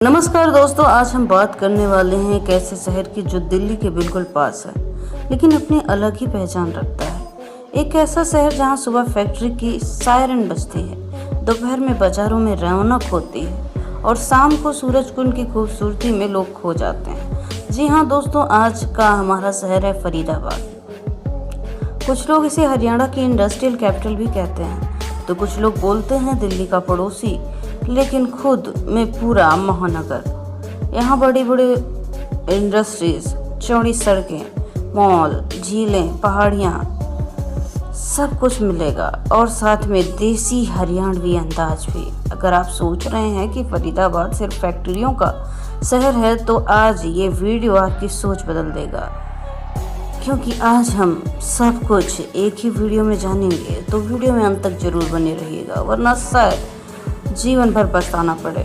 नमस्कार दोस्तों, आज हम बात करने वाले हैं एक ऐसे शहर की जो दिल्ली के बिल्कुल पास है, लेकिन अपनी अलग ही पहचान रखता है। एक ऐसा शहर जहां सुबह फैक्ट्री की सायरन बजती है, दोपहर में बाजारों में रौनक होती है और शाम को सूरजकुंड की खूबसूरती में लोग खो जाते हैं। जी हाँ दोस्तों, आज का हमारा शहर है फरीदाबाद। कुछ लोग इसे हरियाणा की इंडस्ट्रियल कैपिटल भी कहते हैं, तो कुछ लोग बोलते हैं दिल्ली का पड़ोसी, लेकिन खुद में पूरा महानगर। यहाँ बड़ी बड़ी इंडस्ट्रीज, चौड़ी सड़कें, मॉल, झीलें, पहाड़ियाँ, सब कुछ मिलेगा और साथ में देसी हरियाणवी अंदाज भी। अगर आप सोच रहे हैं कि फरीदाबाद सिर्फ फैक्ट्रियों का शहर है, तो आज ये वीडियो आपकी सोच बदल देगा, क्योंकि आज हम सब कुछ एक ही वीडियो में जानेंगे। तो वीडियो में अंत तक जरूर बने रहिएगा, वरना शायद जीवन भर पछताना पड़े,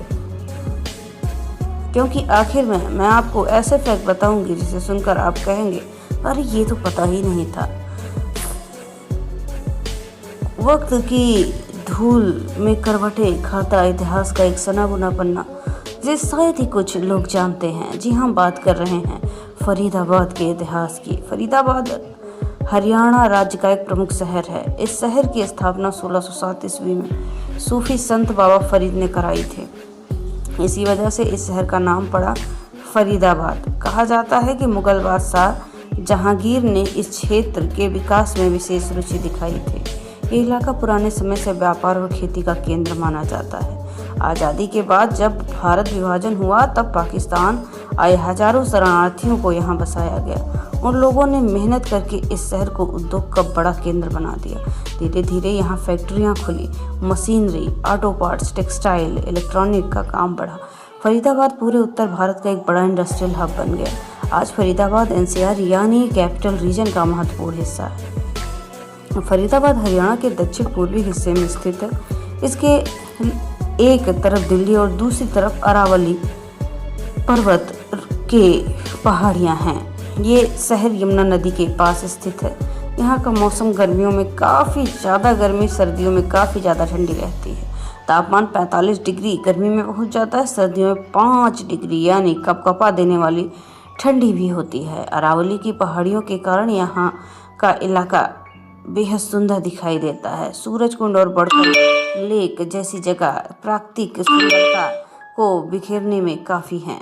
क्योंकि आखिर में मैं आपको ऐसे फैक्ट बताऊंगी जिसे सुनकर आप कहेंगे अरे ये तो पता ही नहीं था। वक्त की धूल में करवटें खाता इतिहास का एक सना बुना पन्ना, जिसे शायद ही कुछ लोग जानते हैं। जी हम बात कर रहे हैं फरीदाबाद के इतिहास की। फरीदाबाद हरियाणा राज्य का एक प्रमुख शहर है। इस शहर की स्थापना 1607 ईस्वी में सूफी संत बाबा फरीद ने कराई थी। इसी वजह से इस शहर का नाम पड़ा फरीदाबाद। कहा जाता है कि मुगल बादशाह जहांगीर ने इस क्षेत्र के विकास में विशेष रुचि दिखाई थी। ये इलाका पुराने समय से व्यापार और खेती का केंद्र माना जाता है। आज़ादी के बाद जब भारत विभाजन हुआ, तब पाकिस्तान आए हजारों शरणार्थियों को यहाँ बसाया गया। उन लोगों ने मेहनत करके इस शहर को उद्योग का बड़ा केंद्र बना दिया। धीरे धीरे यहाँ फैक्ट्रियाँ खुली, machinery, auto parts, textile, electronic का काम बढ़ा। फरीदाबाद पूरे उत्तर भारत का एक बड़ा इंडस्ट्रियल हब बन गया। आज फरीदाबाद एनसीआर यानी कैपिटल रीजन का महत्वपूर्ण हिस्सा है। फरीदाबाद हरियाणा के दक्षिण पूर्वी हिस्से में स्थित है। इसके एक तरफ दिल्ली और दूसरी तरफ अरावली पर्वत के पहाड़ियाँ हैं। ये शहर यमुना नदी के पास स्थित है। यहाँ का मौसम गर्मियों में काफ़ी ज़्यादा गर्मी, सर्दियों में काफ़ी ज़्यादा ठंडी रहती है। तापमान 45 डिग्री गर्मी में पहुँच जाता है। सर्दियों में 5 डिग्री यानी कपकपा देने वाली ठंडी भी होती है। अरावली की पहाड़ियों के कारण यहाँ का इलाका बेहद सुंदर दिखाई देता है। सूरजकुंड और बड़कर लेक जैसी जगह प्राकृतिक सुंदरता को बिखेरने में काफ़ी हैं।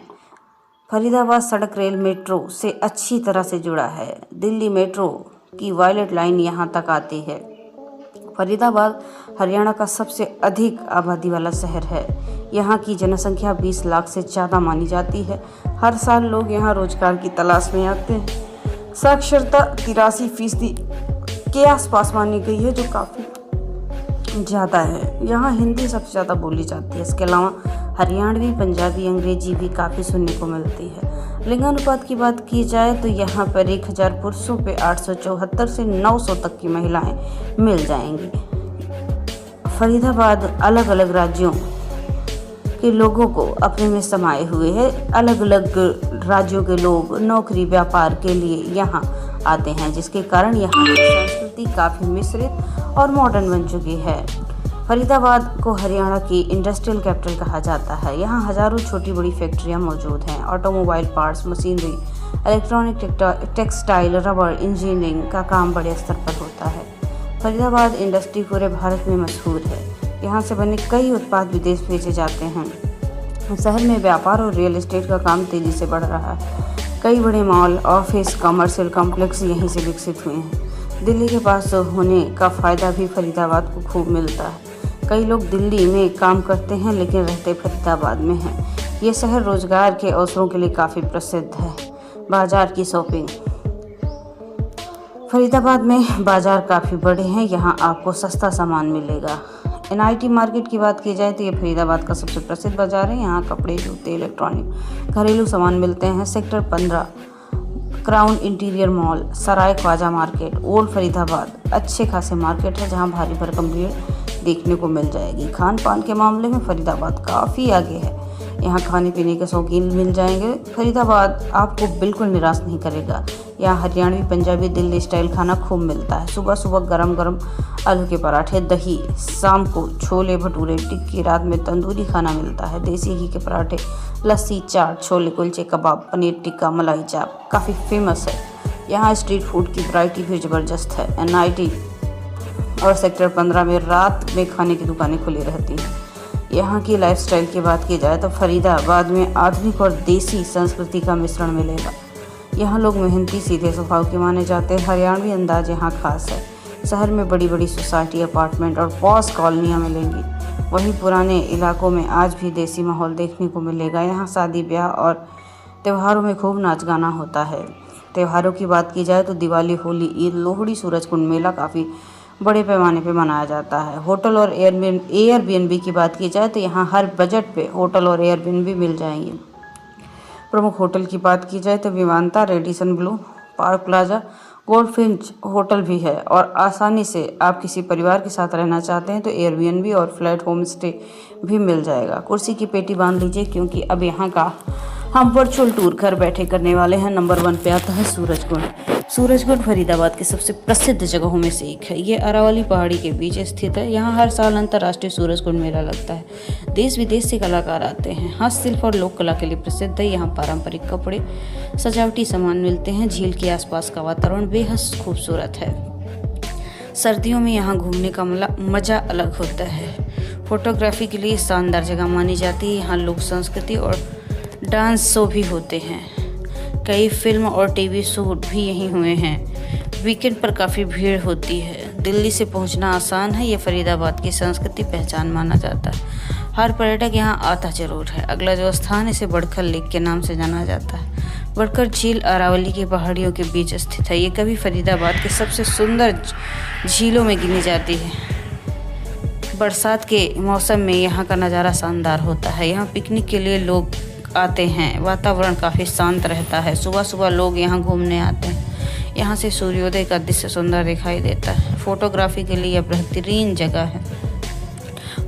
फरीदाबाद सड़क, रेल, मेट्रो से अच्छी तरह से जुड़ा है। दिल्ली मेट्रो की वायलेट लाइन यहाँ तक आती है। फरीदाबाद हरियाणा का सबसे अधिक आबादी वाला शहर है। यहाँ की जनसंख्या 20 लाख से ज़्यादा मानी जाती है। हर साल लोग यहाँ रोजगार की तलाश में आते हैं। साक्षरता 83% के आसपास मानी गई है, जो काफ़ी ज़्यादा है। यहाँ हिंदी सबसे ज़्यादा बोली जाती है। इसके अलावा हरियाणवी, पंजाबी, अंग्रेजी भी काफ़ी सुनने को मिलती है। लिंगानुपात की बात की जाए तो यहाँ पर 1000 पुरुषों पे 874 से 900 तक की महिलाएं मिल जाएंगी। फरीदाबाद अलग अलग राज्यों के लोगों को अपने में समाये हुए है। अलग अलग राज्यों के लोग नौकरी, व्यापार के लिए यहाँ आते हैं, जिसके कारण यहाँ की संस्कृति काफ़ी मिश्रित और मॉडर्न बन चुकी है। फरीदाबाद को हरियाणा की इंडस्ट्रियल कैपिटल कहा जाता है। यहाँ हजारों छोटी बड़ी फैक्ट्रियाँ मौजूद हैं। Automobile parts, machinery, electronic, textile, रबड़, इंजीनियरिंग का काम बड़े स्तर पर होता है। फरीदाबाद इंडस्ट्री पूरे भारत में मशहूर है। यहाँ से बने कई उत्पाद विदेश भेजे जाते हैं। शहर में व्यापार और रियल एस्टेट का काम तेज़ी से बढ़ रहा है। कई बड़े मॉल, ऑफिस, कमर्शियल कॉम्प्लेक्स यहीं से विकसित हुए हैं। दिल्ली के पास होने का फ़ायदा भी फरीदाबाद को खूब मिलता है। कई लोग दिल्ली में काम करते हैं, लेकिन रहते फरीदाबाद में हैं। ये शहर रोजगार के अवसरों के लिए काफ़ी प्रसिद्ध है। बाज़ार की शॉपिंग। फरीदाबाद में बाज़ार काफ़ी बड़े हैं। यहाँ आपको सस्ता सामान मिलेगा। एनआईटी मार्केट की बात की जाए तो ये फरीदाबाद का सबसे प्रसिद्ध बाज़ार है। यहाँ कपड़े, जूते, इलेक्ट्रॉनिक, घरेलू सामान मिलते हैं। सेक्टर 15 क्राउन इंटीरियर मॉल, सराय ख्वाजा मार्केट, ओल्ड फरीदाबाद अच्छे खासे मार्केट है, जहाँ भारी भरकम भीड़ देखने को मिल जाएगी। खान पान के मामले में फरीदाबाद काफ़ी आगे है। यहाँ खाने पीने के शौकीन मिल जाएंगे। फरीदाबाद आपको बिल्कुल निराश नहीं करेगा। यहाँ हरियाणवी, पंजाबी, दिल्ली स्टाइल खाना खूब मिलता है। सुबह सुबह गरम गरम आलू के पराठे, दही, शाम को छोले भटूरे, टिक्की, रात में तंदूरी खाना मिलता है। देसी घी के पराठे, लस्सी, चाट, छोले कुलचे, कबाब, पनीर टिक्का, मलाई चाप काफ़ी फेमस है। यहाँ स्ट्रीट फूड की वैरायटी भी ज़बरदस्त है। NIT और सेक्टर 15 में रात में खाने की दुकानें खुली रहती हैं। यहाँ की लाइफस्टाइल की बात की जाए तो फरीदाबाद में आधुनिक और देसी संस्कृति का मिश्रण मिलेगा। यहाँ लोग मेहनती, सीधे स्वभाव के माने जाते हैं। हरियाणवी अंदाज यहाँ खास है। शहर में बड़ी बड़ी सोसाइटी, अपार्टमेंट और पॉश कॉलोनियाँ मिलेंगी। वहीं पुराने इलाकों में आज भी देसी माहौल देखने को मिलेगा। यहाँ शादी, ब्याह और त्योहारों में खूब नाच गाना होता है। त्योहारों की बात की जाए तो दिवाली, होली, ईद, लोहड़ी, सूरजकुंड मेला काफ़ी बड़े पैमाने पे मनाया जाता है। होटल और एयरबीएनबी की बात की जाए तो यहाँ हर बजट पे होटल और एयरबीएनबी मिल जाएंगे। प्रमुख होटल की बात की जाए तो Vivanta, Radisson Blu, Park Plaza, Goldfinch hotel भी है। और आसानी से आप किसी परिवार के साथ रहना चाहते हैं तो एयरबीएनबी और फ्लैट होम स्टे भी मिल जाएगा। कुर्सी की पेटी बांध लीजिए, क्योंकि अब यहाँ का हम वर्चुअल टूर घर बैठे करने वाले हैं। नंबर 1 पे आता है सूरजकुंड। सूरजकुंड फरीदाबाद की सबसे प्रसिद्ध जगहों में से एक है। ये अरावली पहाड़ी के बीच स्थित है। यहाँ हर साल अंतर्राष्ट्रीय सूरजकुंड मेला लगता है। देश विदेश से कलाकार आते हैं। हस्तशिल्प और लोक कला के लिए प्रसिद्ध है। यहाँ पारंपरिक कपड़े, सजावटी सामान मिलते हैं। झील के आसपास का वातावरण बेहद खूबसूरत है। सर्दियों में यहाँ घूमने का मज़ा अलग होता है। फोटोग्राफी के लिए शानदार जगह मानी जाती है। यहाँ लोक संस्कृति और डांस शो भी होते हैं। कई फिल्म और टीवी शूट भी यहीं हुए हैं। वीकेंड पर काफ़ी भीड़ होती है। दिल्ली से पहुंचना आसान है। ये फरीदाबाद की संस्कृति पहचान माना जाता है। हर पर्यटक यहाँ आता जरूर है। अगला जो स्थान, इसे बड़खल लेक के नाम से जाना जाता है। बड़खल झील अरावली की पहाड़ियों के बीच स्थित है। ये कभी फरीदाबाद के सबसे सुंदर झीलों में गिनी जाती है। बरसात के मौसम में यहाँ का नज़ारा शानदार होता है। यहाँ पिकनिक के लिए लोग आते हैं। वातावरण काफ़ी शांत रहता है। सुबह सुबह लोग यहाँ घूमने आते हैं। यहाँ से सूर्योदय का दृश्य सुंदर दिखाई देता है। फोटोग्राफी के लिए यह बेहतरीन जगह है।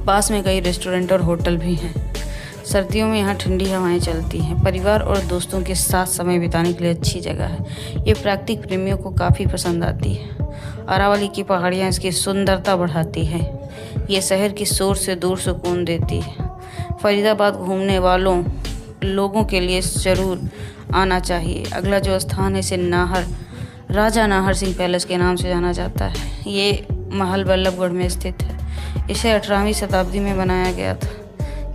पास में कई रेस्टोरेंट और होटल भी हैं। सर्दियों में यहाँ ठंडी हवाएं चलती हैं। परिवार और दोस्तों के साथ समय बिताने के लिए अच्छी जगह है। ये प्राकृतिक प्रेमियों को काफ़ी पसंद आती है। अरावली की पहाड़ियाँ इसकी सुंदरता बढ़ाती है। ये शहर की शोर से दूर सुकून देती है। फरीदाबाद घूमने वालों लोगों के लिए ज़रूर आना चाहिए। अगला जो स्थान है, इसे राजा नाहर सिंह पैलेस के नाम से जाना जाता है। ये महल बल्लभगढ़ में स्थित है। इसे 18वीं शताब्दी में बनाया गया था।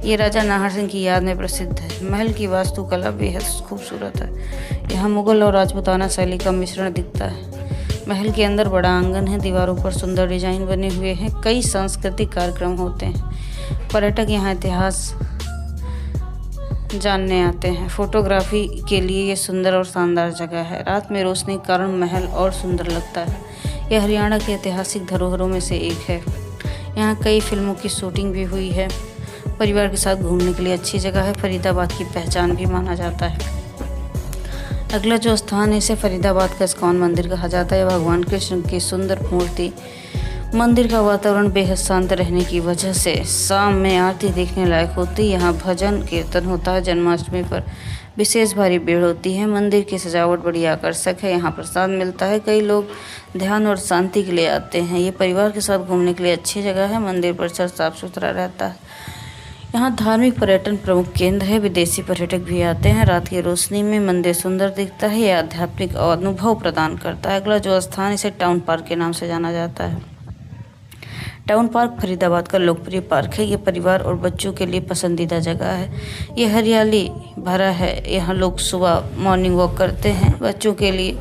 ये राजा नाहर सिंह की याद में प्रसिद्ध है। महल की वास्तुकला बेहद खूबसूरत है। यहाँ मुगल और राजपूताना शैली का मिश्रण दिखता है। महल के अंदर बड़ा आंगन है। दीवारों पर सुंदर डिजाइन बने हुए हैं। कई सांस्कृतिक कार्यक्रम होते हैं। पर्यटक यहाँ इतिहास जानने आते हैं। फोटोग्राफी के लिए ये सुंदर और शानदार जगह है। रात में रोशनी के कारण महल और सुंदर लगता है। यह हरियाणा के ऐतिहासिक धरोहरों में से एक है। यहाँ कई फिल्मों की शूटिंग भी हुई है। परिवार के साथ घूमने के लिए अच्छी जगह है। फरीदाबाद की पहचान भी माना जाता है। अगला जो स्थान है, इसे फरीदाबाद का इस्कॉन मंदिर कहा जाता है। भगवान कृष्ण की सुंदर मूर्ति। मंदिर का वातावरण बेहद शांत रहने की वजह से शाम में आरती देखने लायक होती है। यहाँ भजन कीर्तन होता है। जन्माष्टमी पर विशेष भारी भीड़ होती है। मंदिर की सजावट बड़ी आकर्षक है। यहाँ प्रसाद मिलता है। कई लोग ध्यान और शांति के लिए आते हैं। ये परिवार के साथ घूमने के लिए अच्छी जगह है। मंदिर परिसर साफ सुथरा रहता है। यहाँ धार्मिक पर्यटन प्रमुख केंद्र है। विदेशी पर्यटक भी आते हैं। रात की रोशनी में मंदिर सुंदर दिखता है। यह आध्यात्मिक अनुभव प्रदान करता है। अगला जो स्थान, इसे टाउन पार्क के नाम से जाना जाता है। टाउन पार्क फरीदाबाद का लोकप्रिय पार्क है। ये परिवार और बच्चों के लिए पसंदीदा जगह है। ये हरियाली भरा है। यहाँ लोग सुबह मॉर्निंग वॉक करते हैं। बच्चों के लिए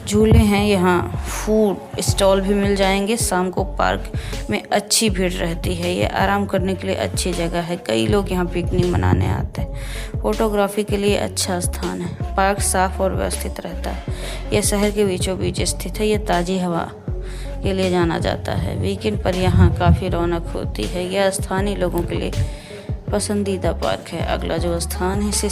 झूले हैं। यहाँ फूड स्टॉल भी मिल जाएंगे। शाम को पार्क में अच्छी भीड़ रहती है। ये आराम करने के लिए अच्छी जगह है। कई लोग यहाँ पिकनिक मनाने आते हैं। फोटोग्राफी के लिए अच्छा स्थान है। पार्क साफ और व्यवस्थित रहता है। यह शहर के बीचों बीच स्थित है। यह ताज़ी हवा के लिए जाना जाता है। वीकेंड पर यहाँ काफ़ी रौनक होती है। यह स्थानीय लोगों के लिए पसंदीदा पार्क है। अगला जो स्थान है, इसे